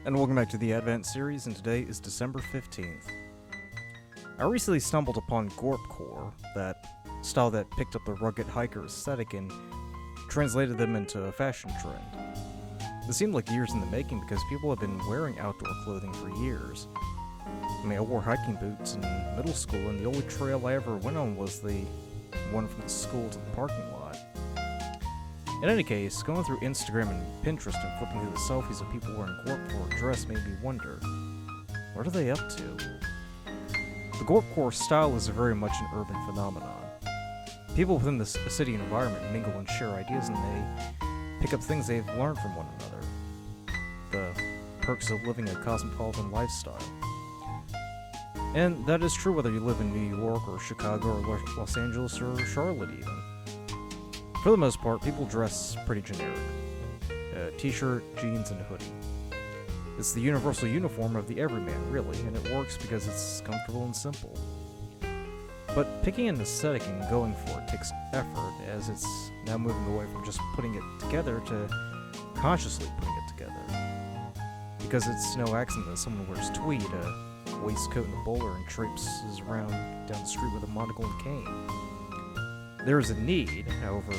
And welcome back to the Advent series, and today is December 15th. I recently stumbled upon GORP-core, that style that picked up the rugged hiker aesthetic and translated them into a fashion trend. This seemed like years in the making because people have been wearing outdoor clothing for years. I wore hiking boots in middle school, and the only trail I ever went on was the one from the school to the parking lot. In any case, going through Instagram and Pinterest and flipping through the selfies of people wearing GORP-core dress made me wonder, what are they up to? The GORP-core style is very much an urban phenomenon. People within the city environment mingle and share ideas, and they pick up things they've learned from one another. The perks of living a cosmopolitan lifestyle. And that is true whether you live in New York or Chicago or Los Angeles or Charlotte even. For the most part, people dress pretty generic. T-shirt, jeans, and a hoodie. It's the universal uniform of the everyman, really, and it works because it's comfortable and simple. But picking an aesthetic and going for it takes effort, as it's now moving away from just putting it together to consciously putting it together. Because it's no accident that someone wears tweed, a waistcoat and a bowler, and traipses around down the street with a monocle and cane. There is a need, however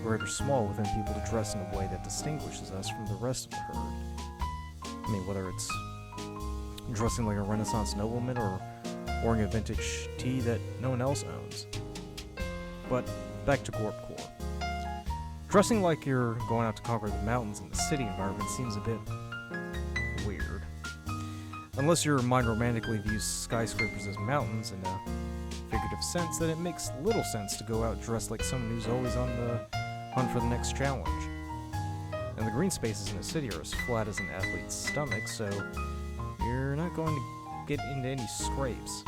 great or small, within people to dress in a way that distinguishes us from the rest of the herd. Whether it's dressing like a Renaissance nobleman or wearing a vintage tee that no one else owns. But back to GORP-core. Dressing like you're going out to conquer the mountains in the city environment seems a bit weird. Unless your mind romantically views skyscrapers as mountains in a figurative sense, then it makes little sense to go out dressed like someone who's always on the hunt for the next challenge. And the green spaces in a city are as flat as an athlete's stomach, so you're not going to get into any scrapes.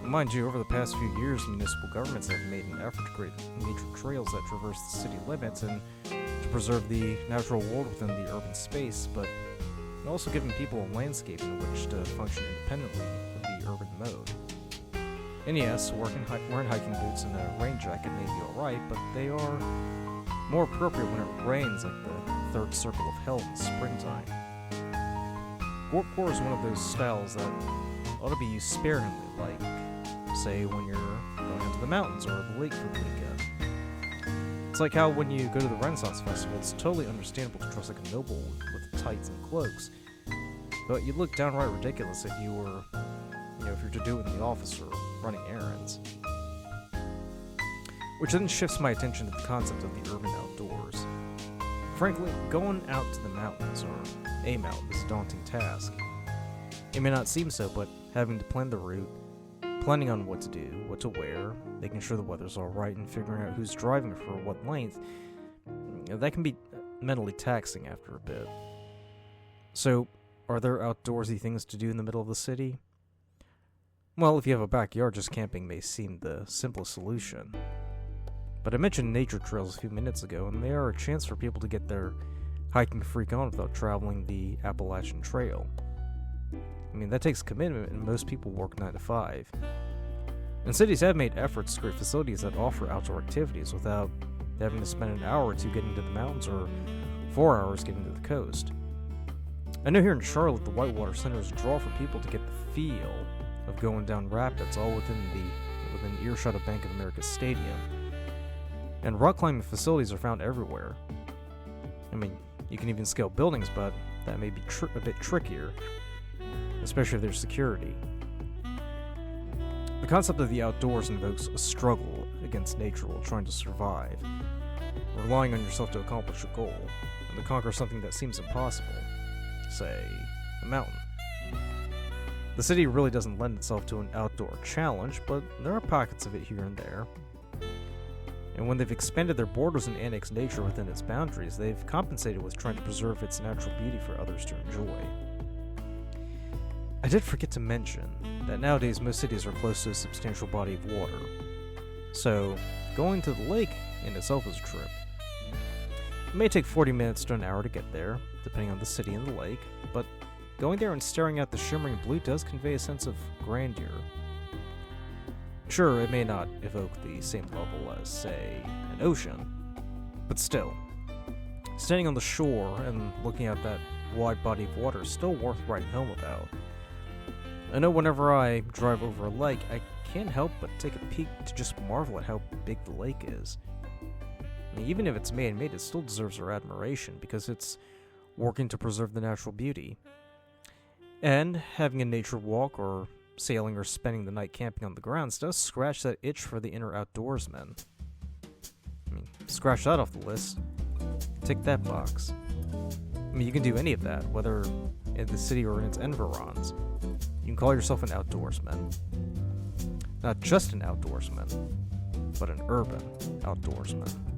Mind you, over the past few years, municipal governments have made an effort to create nature trails that traverse the city limits and to preserve the natural world within the urban space, but also giving people a landscape in which to function independently of the urban mode. And yes, wearing hiking boots and a rain jacket may be alright, but they are more appropriate when it rains like the third circle of hell in springtime. GORP-core is one of those styles that ought to be used sparingly, like, say, when you're going out to the mountains or the lake for the weekend. It's like how when you go to the Renaissance Festival, it's totally understandable to dress like a noble with tights and cloaks, but you'd look downright ridiculous if you were, if you're to do it in the office or running errands. Which then shifts my attention to the concept of the urban outdoors. Frankly, going out to the mountains, or a mountain, is a daunting task. It may not seem so, but having to plan the route, planning on what to do, what to wear, making sure the weather's alright, and figuring out who's driving for what length, that can be mentally taxing after a bit. So, are there outdoorsy things to do in the middle of the city? Well, if you have a backyard, just camping may seem the simplest solution. But I mentioned nature trails a few minutes ago, and they are a chance for people to get their hiking freak on without traveling the Appalachian Trail. That takes commitment, and most people work 9 to 5. And cities have made efforts to create facilities that offer outdoor activities without having to spend an hour or two getting to the mountains or 4 hours getting to the coast. I know here in Charlotte, the Whitewater Center is a draw for people to get the feel of going down rapids, all within earshot of Bank of America Stadium. And rock climbing facilities are found everywhere. You can even scale buildings, but that may be a bit trickier, especially if there's security. The concept of the outdoors invokes a struggle against nature while trying to survive, relying on yourself to accomplish a goal, and to conquer something that seems impossible, say, a mountain. The city really doesn't lend itself to an outdoor challenge, but there are pockets of it here and there. And when they've expanded their borders and annexed nature within its boundaries, they've compensated with trying to preserve its natural beauty for others to enjoy. I did forget to mention that nowadays most cities are close to a substantial body of water. So, going to the lake in itself is a trip. It may take 40 minutes to an hour to get there, depending on the city and the lake, but going there and staring at the shimmering blue does convey a sense of grandeur. Sure, it may not evoke the same level as, say, an ocean, but still, standing on the shore and looking out that wide body of water is still worth writing home about. I know whenever I drive over a lake, I can't help but take a peek to just marvel at how big the lake is. I mean, even if it's man-made, it still deserves our admiration because it's working to preserve the natural beauty. And having a nature walk or sailing or spending the night camping on the grounds does scratch that itch for the inner outdoorsman. I mean, scratch that off the list. Tick that box. I mean, you can do any of that, whether in the city or in its environs. You can call yourself an outdoorsman. Not just an outdoorsman, but an urban outdoorsman.